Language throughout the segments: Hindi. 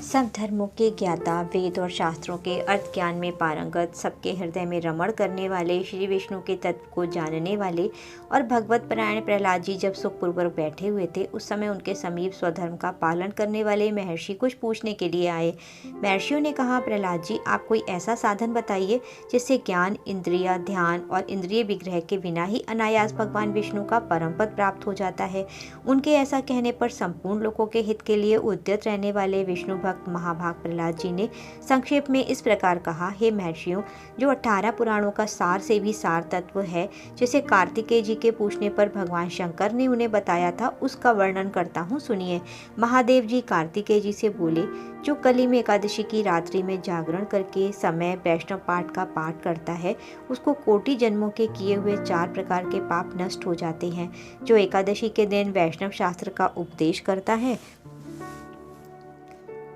सब धर्मों के ज्ञाता, वेद और शास्त्रों के अर्थ ज्ञान में पारंगत, सबके हृदय में रमण करने वाले, श्री विष्णु के तत्व को जानने वाले और भगवत परायण प्रहलाद जी जब सुखपूर्वक बैठे हुए थे, उस समय उनके समीप स्वधर्म का पालन करने वाले महर्षि कुछ पूछने के लिए आए। महर्षियों ने कहा, प्रहलाद जी, आप कोई ऐसा साधन बताइए जिससे ज्ञान, इंद्रिया, ध्यान और इंद्रिय विग्रह के बिना ही अनायास भगवान विष्णु का परम पद प्राप्त हो जाता है। उनके ऐसा कहने पर संपूर्ण लोगों के हित के लिए उद्यत रहने वाले विष्णु भक्त महाभाग प्रहलाद जी ने संक्षेप में इस प्रकार कहा, हे महर्षियों, जो 18 पुराणों का सार से भी सार तत्व है, जिसे कार्तिकेय जी के पूछने पर भगवान शंकर ने उन्हें बताया था, उसका वर्णन करता हूँ, सुनिए। महादेव जी कार्तिकेय जी से बोले, जो कली में एकादशी की रात्रि में जागरण करके समय वैष्णव पाठ का पाठ करता है, उसको कोटि जन्मों के किए हुए 4 प्रकार के पाप नष्ट हो जाते हैं। जो एकादशी के दिन वैष्णव शास्त्र का उपदेश करता है,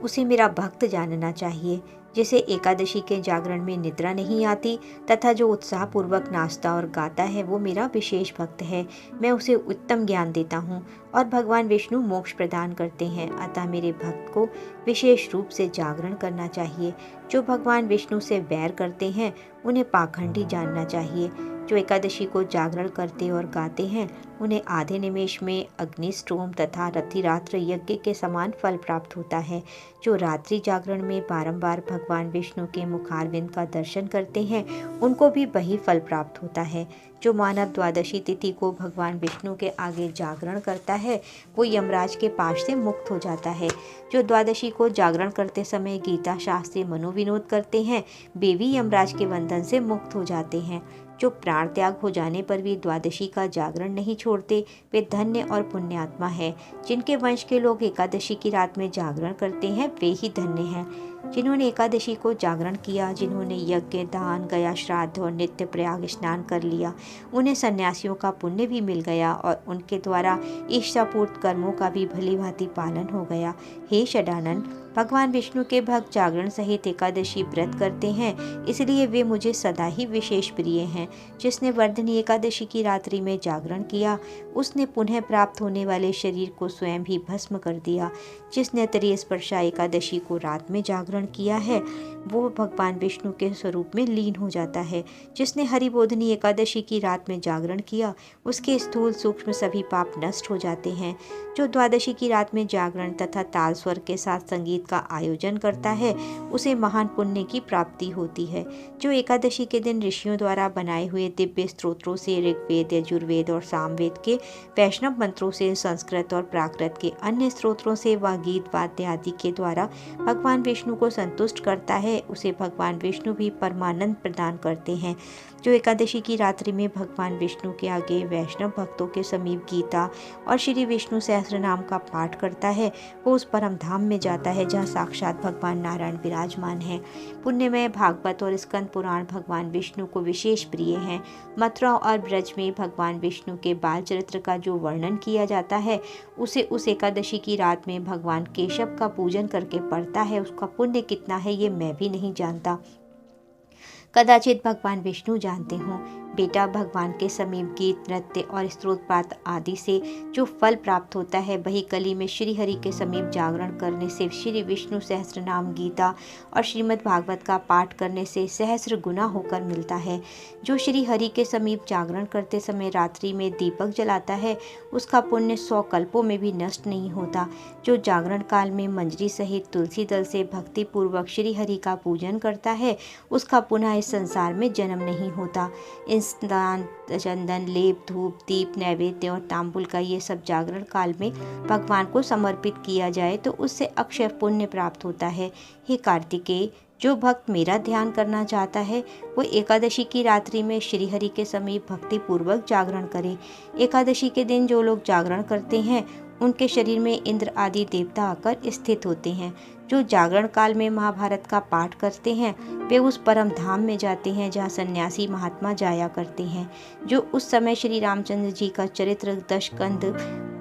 उसे मेरा भक्त जानना चाहिए। जिसे एकादशी के जागरण में निद्रा नहीं आती तथा जो उत्साहपूर्वक नाचता और गाता है, वो मेरा विशेष भक्त है। मैं उसे उत्तम ज्ञान देता हूँ और भगवान विष्णु मोक्ष प्रदान करते हैं। अतः मेरे भक्त को विशेष रूप से जागरण करना चाहिए। जो भगवान विष्णु से वैर करते हैं, उन्हें पाखंडी जानना चाहिए। जो एकादशी को जागरण करते और गाते हैं, उन्हें आधे निमेष में अग्निष्टोम तथा रतिरात्र यज्ञ के समान फल प्राप्त होता है। जो रात्रि जागरण में बारंबार भगवान विष्णु के मुखारविंद का दर्शन करते हैं, उनको भी वही फल प्राप्त होता है। जो मानव द्वादशी तिथि को भगवान विष्णु के आगे जागरण करता है, वो यमराज के पाश से मुक्त हो जाता है। जो द्वादशी को जागरण करते समय गीता शास्त्र मनोविनोद करते हैं, वे भी यमराज के बंधन से मुक्त हो जाते हैं। जो प्राण त्याग हो जाने पर भी द्वादशी का जागरण नहीं छोड़ते, वे धन्य और पुण्यात्मा है। जिनके वंश के लोग एकादशी की रात में जागरण करते हैं, वे ही धन्य हैं। जिन्होंने एकादशी को जागरण किया, जिन्होंने यज्ञ, दान, गया श्राद्ध और नित्य प्रयाग स्नान कर लिया, उन्हें सन्यासियों का पुण्य भी मिल गया और उनके द्वारा इष्टापूर्त कर्मों का भी भली भांति पालन हो गया। हे षडानन, भगवान विष्णु के भक्त जागरण सहित एकादशी व्रत करते हैं, इसलिए वे मुझे सदा ही विशेष प्रिय हैं। जिसने वर्धनी एकादशी की रात्रि में जागरण किया, उसने पुनः प्राप्त होने वाले शरीर को स्वयं ही भस्म कर दिया। जिसने त्रिस्पर्शा एकादशी को रात में जागरण किया है, वो भगवान विष्णु के स्वरूप में लीन हो जाता है। जिसने हरिबोधनी एकादशी की रात में जागरण किया, उसके स्थूल सूक्ष्म सभी पाप नष्ट हो जाते हैं। जो द्वादशी की रात में जागरण तथा ताल स्वर के साथ संगीत का आयोजन करता है, उसे महान पुण्य की प्राप्ति होती है। जो एकादशी के दिन ऋषियों द्वारा बनाए हुए दिव्य स्तोत्रों से, ऋग्वेद, यजुर्वेद और सामवेद के वैष्णव मंत्रों से, संस्कृत और प्राकृत के अन्य स्तोत्रों से व गीत वाद्य आदि के द्वारा भगवान विष्णु को संतुष्ट करता है, उसे भगवान विष्णु भी परमानंद प्रदान करते हैं। जो एकादशी की रात्रि में भगवान विष्णु के आगे वैष्णव भक्तों के समीप गीता और श्री विष्णु सहस्त्र नाम का पाठ करता है, वो उस परम धाम में जाता है जहाँ साक्षात भगवान नारायण विराजमान है। पुण्यमय भागवत और स्कंद पुराण भगवान विष्णु को विशेष प्रिय हैं। मथुरा और ब्रज में भगवान विष्णु के बाल चरित्र का जो वर्णन किया जाता है, उसे उस एकादशी की रात में भगवान केशव का पूजन करके पढ़ता है। उसका पुण्य कितना है, ये मैं भी नहीं जानता, कदाचित भगवान विष्णु जानते हों। बेटा, भगवान के समीप गीत, नृत्य और स्तोत्र पाठ आदि से जो फल प्राप्त होता है, वही कली में श्री हरि के समीप जागरण करने से, श्री विष्णु सहस्त्र नाम, गीता और श्रीमद् भागवत का पाठ करने से सहस्र गुना होकर मिलता है। जो श्री हरि के समीप जागरण करते समय रात्रि में दीपक जलाता है, उसका पुण्य 100 कल्पों में भी नष्ट नहीं होता। जो जागरण काल में मंजरी सहित तुलसी दल से भक्ति पूर्वक श्री हरि का पूजन करता है, उसका पुनः इस संसार में जन्म नहीं होता। स्नान, चंदन, लेप, धूप, दीप, नैवेद्य और तांबुल का ये सब जागरण काल में भगवान को समर्पित किया जाए तो उससे अक्षय पुण्य प्राप्त होता है। हे कार्तिकेय, जो भक्त मेरा ध्यान करना चाहता है, वो एकादशी की रात्रि में श्रीहरि के समीप भक्ति पूर्वक जागरण करे। एकादशी के दिन जो लोग जागरण करते हैं, उनके शरीर में इंद्र आदि देवता आकर स्थित होते हैं। जो जागरण काल में महाभारत का पाठ करते हैं, वे उस परम धाम में जाते हैं जहाँ सन्यासी महात्मा जाया करते हैं। जो उस समय श्री रामचंद्र जी का चरित्र, दशकंद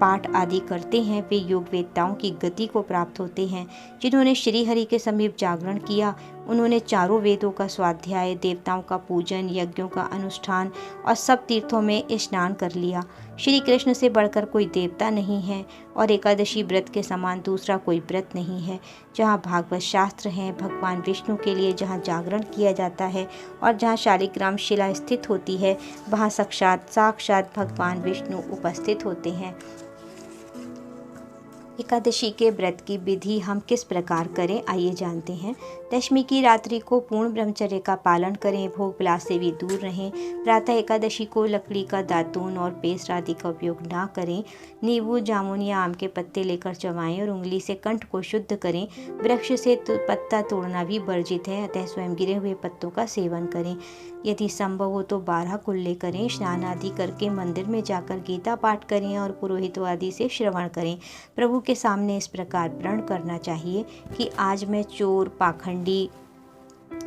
पाठ आदि करते हैं, वे योग वेदताओं की गति को प्राप्त होते हैं। जिन्होंने श्री हरि के समीप जागरण किया, उन्होंने चारों वेदों का स्वाध्याय, देवताओं का पूजन, यज्ञों का अनुष्ठान और सब तीर्थों में स्नान कर लिया। श्री कृष्ण से बढ़कर कोई देवता नहीं है और एकादशी व्रत के समान दूसरा कोई व्रत नहीं है। जहाँ भागवत शास्त्र हैं, भगवान विष्णु के लिए जहाँ जागरण किया जाता है और जहाँ शालिग्राम शिला स्थित होती है, वहाँ साक्षात भगवान विष्णु उपस्थित होते हैं। एकादशी के व्रत की विधि हम किस प्रकार करें, आइए जानते हैं। दशमी की रात्रि को पूर्ण ब्रह्मचर्य का पालन करें, भोग विलास से भी दूर रहें। प्रातः एकादशी को लकड़ी का दातून और पेस्ट आदि का उपयोग ना करें। नींबू, जामुन या आम के पत्ते लेकर चबाएं और उंगली से कंठ को शुद्ध करें। वृक्ष से पत्ता तोड़ना भी वर्जित है, अतः स्वयं गिरे हुए पत्तों का सेवन करें। यदि संभव हो तो 12 कुल्ले करें। स्नान आदि करके मंदिर में जाकर गीता पाठ करें और पुरोहित आदि से श्रवण करें। प्रभु के सामने इस प्रकार प्रण करना चाहिए कि आज मैं चोर, पाखंडी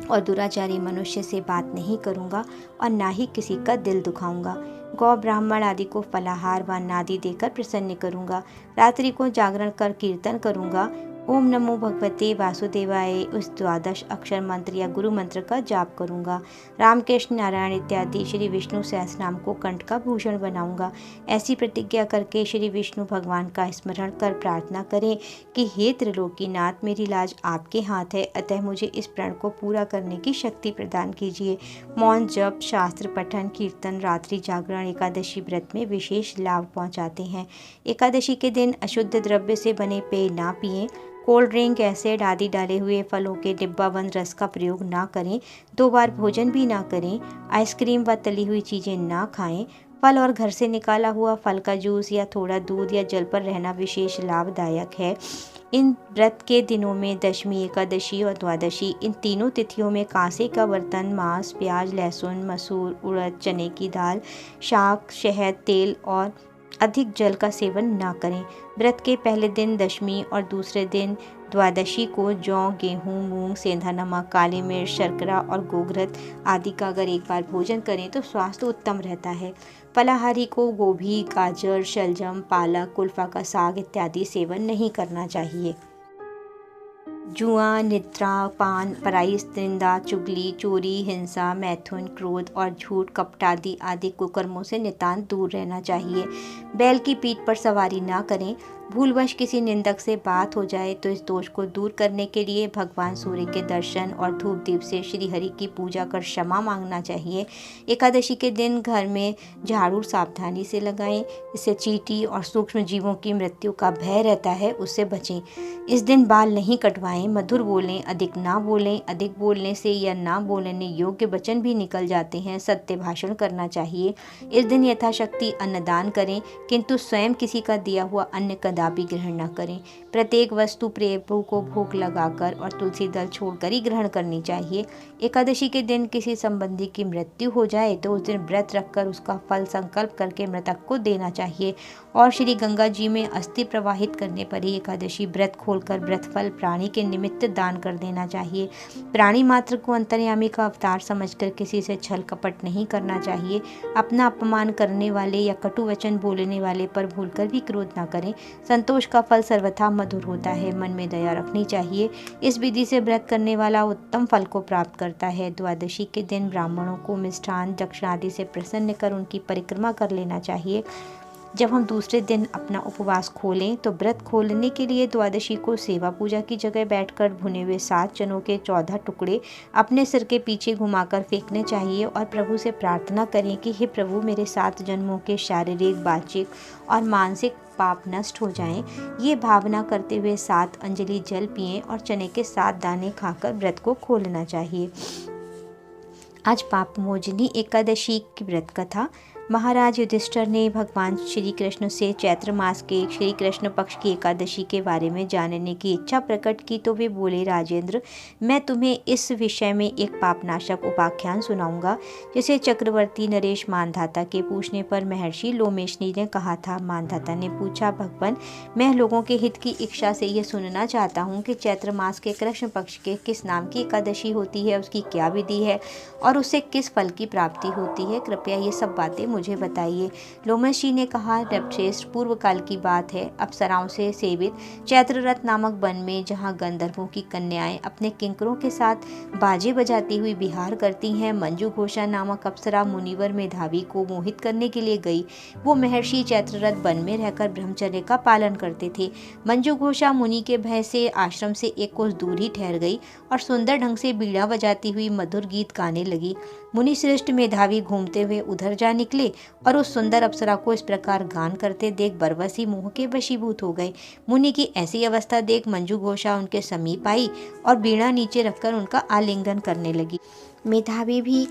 और दुराचारी मनुष्य से बात नहीं करूंगा और ना ही किसी का दिल दुखाऊंगा। गौ, ब्राह्मण आदि को फलाहार व नादि देकर प्रसन्न करूंगा। रात्रि को जागरण कर कीर्तन करूंगा। ओम नमो भगवते वासुदेवाय उस 12 अक्षर मंत्र या गुरु मंत्र का जाप करूंगा। राम, कृष्ण, नारायण इत्यादि श्री विष्णु सहस्रनाम को कंठ का भूषण बनाऊंगा। ऐसी प्रतिज्ञा करके श्री विष्णु भगवान का स्मरण कर प्रार्थना करें कि हे त्रिलोकीनाथ, मेरी लाज आपके हाथ है, अतः मुझे इस प्रण को पूरा करने की शक्ति प्रदान कीजिए। मौन जप, शास्त्र पठन, कीर्तन, रात्रि जागरण एकादशी व्रत में विशेष लाभ पहुँचाते हैं। एकादशी के दिन अशुद्ध द्रव्य से बने पेय ना पिएं। कोल्ड ड्रिंक, एसिड आदि डाले हुए फलों के डिब्बाबंद रस का प्रयोग ना करें। 2 बार भोजन भी ना करें। आइसक्रीम व तली हुई चीज़ें ना खाएं। फल और घर से निकाला हुआ फल का जूस या थोड़ा दूध या जल पर रहना विशेष लाभदायक है। इन व्रत के दिनों में दशमी, एकादशी और द्वादशी, इन तीनों तिथियों में कांसे का बर्तन, मांस, प्याज, लहसुन, मसूर, उड़द, चने की दाल, शाक, शहद, तेल और अधिक जल का सेवन ना करें। व्रत के पहले दिन दशमी और दूसरे दिन द्वादशी को जौ, गेहूँ, मूंग, सेंधा नमक, काली मिर्च, शर्करा और गोघृत आदि का अगर एक बार भोजन करें तो स्वास्थ्य उत्तम रहता है। फलाहारी को गोभी, गाजर, शलजम, पालक, कुल्फा का साग इत्यादि सेवन नहीं करना चाहिए। जुआ, निद्रा, पान, पराई निंदा, चुगली, चोरी, हिंसा, मैथुन, क्रोध और झूठ, कपट आदि कुकर्मों से नितांत दूर रहना चाहिए। बैल की पीठ पर सवारी ना करें। भूलवश किसी निंदक से बात हो जाए तो इस दोष को दूर करने के लिए भगवान सूर्य के दर्शन और धूप दीप से श्री हरि की पूजा कर क्षमा मांगना चाहिए। एकादशी के दिन घर में झाड़ू सावधानी से लगाएं, इससे चींटी और सूक्ष्म जीवों की मृत्यु का भय रहता है, उससे बचें। इस दिन बाल नहीं कटवाएं, मधुर बोलें, अधिक ना बोलें। अधिक बोलने से या ना बोलने योग्य वचन भी निकल जाते हैं। सत्य भाषण करना चाहिए। इस दिन यथाशक्ति अन्नदान करें, किंतु स्वयं किसी का दिया हुआ अन्न कदापि ग्रहण न करें। प्रत्येक वस्तु प्रभु को भोग लगाकर और तुलसी दल छोड़कर ही ग्रहण करनी चाहिए। एकादशी के दिन किसी संबंधी की मृत्यु हो जाए तो उस दिन व्रत रखकर उसका फल संकल्प करके मृतक को देना चाहिए और श्री गंगा जी में अस्थि प्रवाहित करने पर ही एकादशी व्रत खोलकर व्रत फल प्राणी के निमित्त दान कर देना चाहिए। प्राणी मात्र को अंतर्यामी का अवतार समझकर किसी से छल कपट नहीं करना चाहिए। अपना अपमान करने वाले या कटु वचन बोलने वाले पर भूलकर भी क्रोध न करें। संतोष का फल सर्वथा मधुर होता है। मन में दया रखनी चाहिए। इस विधि से व्रत करने वाला उत्तम फल को प्राप्त करता है। द्वादशी के दिन ब्राह्मणों को मिष्ठान, दक्षिण आदि से प्रसन्न कर उनकी परिक्रमा कर लेना चाहिए। जब हम दूसरे दिन अपना उपवास खोलें तो व्रत खोलने के लिए द्वादशी को सेवा पूजा की जगह बैठकर भुने हुए 7 चनों के 14 टुकड़े अपने सिर के पीछे घुमाकर फेंकने चाहिए और प्रभु से प्रार्थना करें कि हे प्रभु, मेरे 7 जन्मों के शारीरिक, वाचिक और मानसिक पाप नष्ट हो जाएं। ये भावना करते हुए 7 अंजलि जल पिएं और चने के 7 दाने खाकर व्रत को खोलना चाहिए। आज पापमोचनी एकादशी की व्रत कथा। महाराज युधिष्ठिर ने भगवान श्री कृष्ण से चैत्र मास के श्री कृष्ण पक्ष की एकादशी के बारे में जानने की इच्छा प्रकट की तो वे बोले, राजेंद्र, मैं तुम्हें इस विषय में एक पापनाशक उपाख्यान सुनाऊंगा, जिसे चक्रवर्ती नरेश मानधाता के पूछने पर महर्षि लोमेशनी ने कहा था। मानधाता ने पूछा, भगवान, मैं लोगों के हित की इच्छा से यह सुनना चाहता हूँ कि चैत्र मास के कृष्ण पक्ष के किस नाम की एकादशी होती है, उसकी क्या विधि है और उससे किस फल की प्राप्ति होती है। कृपया ये सब बातें मुझे बताइए। लोमशी ने कहा, नृपश्रेष्ठ, पूर्व काल की बात है। अप्सराओं से सेवित चैत्ररथ नामक वन में, जहाँ गंधर्वों की कन्याएं अपने किंकरों के साथ बाजे बजाती हुई विहार करती हैं, मंजू घोषा नामक अप्सरा मुनिवर मेधावी को मोहित करने के लिए गई। वो महर्षि चैत्ररथ वन में रहकर ब्रह्मचर्य का पालन करते थे। मंजू घोषा मुनि के भय से आश्रम से एक कोस दूर ही ठहर गई और सुंदर ढंग से बीड़ा बजाती हुई मधुर गीत गाने लगी। मुनि श्रेष्ठ मेधावी घूमते हुए उधर जा निकले और उस सुंदर अप्सरा को इस प्रकार गान करते देख बरबसी मोह के वशीभूत हो गए। मुनि की ऐसी अवस्था देख मंजू घोषा उनके समीप आई और बीड़ा नीचे रखकर उनका आलिंगन करने लगी। मेधावी भी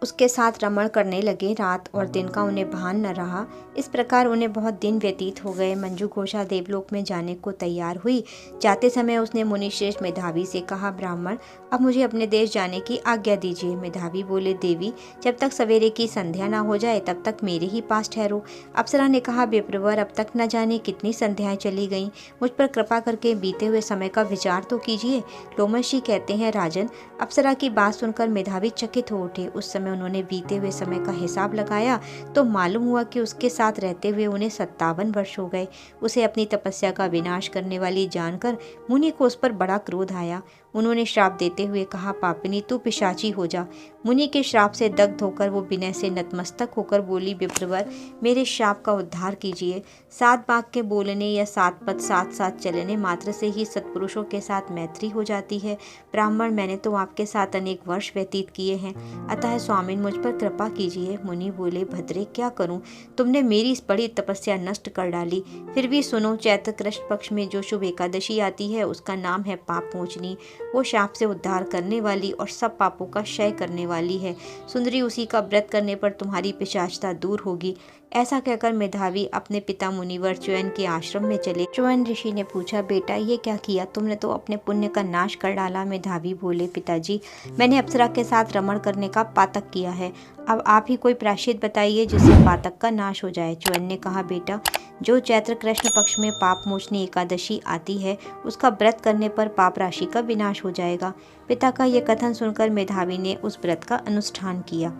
उसके साथ रमण करने लगे। रात और दिन का उन्हें भान न रहा। इस प्रकार उन्हें बहुत दिन व्यतीत हो गए। मंजू घोषा देवलोक में जाने को तैयार हुई। जाते समय उसने मुनिश्रेष्ठ मेधावी से कहा, ब्राह्मण, अब मुझे अपने देश जाने की आज्ञा दीजिए। मेधावी बोले, देवी, जब तक सवेरे की संध्या ना हो जाए तब तक मेरे ही पास ठहरो। अप्सरा ने कहा, बेप्रवर, अब तक न जाने कितनी संध्याएं चली गईं। मुझ पर कृपा करके बीते हुए समय का विचार तो कीजिए। लोमशी कहते हैं, राजन, अप्सरा की बात सुनकर मेधावी चकित हो उठे। उस समय उन्होंने बीते हुए समय का हिसाब लगाया तो मालूम हुआ कि उसके साथ रहते हुए उन्हें 57 वर्ष हो गए। उसे अपनी तपस्या का विनाश करने वाली जानकर मुनि को उस पर बड़ा क्रोध आया। उन्होंने श्राप देते हुए कहा, पापिनी, तू पिशाची हो जा। मुनि के श्राप से दग्ध होकर वो विनय से नतमस्तक होकर बोली, विप्रवर, मेरे श्राप का उद्धार कीजिए। 7 बाघ के बोलने या 7 पद साथ साथ चलने मात्र से ही सत्पुरुषों के साथ मैत्री हो जाती है। ब्राह्मण, मैंने तो आपके साथ अनेक वर्ष व्यतीत किए हैं, अतः स्वामिन मुझ पर कृपा कीजिए। मुनि बोले, भद्रे, क्या करूं? तुमने मेरी इस बड़ी तपस्या नष्ट कर डाली। फिर भी सुनो, चैत्र कृष्ण पक्ष में जो शुभ एकादशी आती है उसका नाम है पाप मोचनी। वो शाप से उद्धार करने वाली और सब पापों का क्षय करने वाली है। सुंदरी, उसी का व्रत करने पर तुम्हारी पिशाचता दूर होगी। ऐसा कहकर मेधावी अपने पिता मुनिवर च्यवन के आश्रम में चले। च्यवन ऋषि ने पूछा, बेटा, ये क्या किया? तुमने तो अपने पुण्य का नाश कर डाला। मेधावी बोले, पिताजी, मैंने अप्सरा के साथ रमण करने का पातक किया है। अब आप ही कोई प्रायश्चित बताइए जिससे पातक का नाश हो जाए। च्यवन ने कहा, बेटा, जो चैत्र कृष्ण पक्ष में पाप मोचनी एकादशी आती है उसका व्रत करने पर पाप राशि का विनाश हो जाएगा। पिता का यह कथन सुनकर मेधावी ने उस व्रत का अनुष्ठान किया।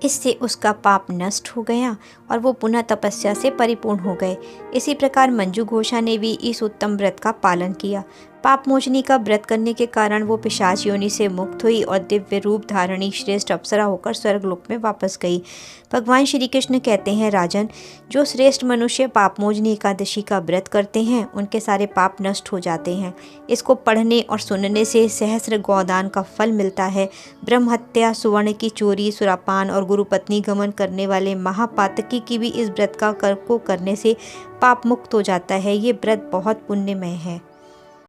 इससे उसका पाप नष्ट हो गया और वो पुनः तपस्या से परिपूर्ण हो गए। इसी प्रकार मंजू घोषा ने भी इस उत्तम व्रत का पालन किया। पाप मोचनी का व्रत करने के कारण वो पिशाच योनि से मुक्त हुई और दिव्य रूप धारणी श्रेष्ठ अप्सरा होकर स्वर्गलोक में वापस गई। भगवान श्री कृष्ण कहते हैं, राजन, जो श्रेष्ठ मनुष्य पाप मोचनी एकादशी का व्रत करते हैं उनके सारे पाप नष्ट हो जाते हैं। इसको पढ़ने और सुनने से सहस्र गौदान का फल मिलता है। ब्रह्म हत्या, सुवर्ण की चोरी, सुरापान और गुरुपत्नी गमन करने वाले महापातकी की भी इस व्रत का करने से पाप मुक्त हो जाता है। ये व्रत बहुत पुण्यमय है।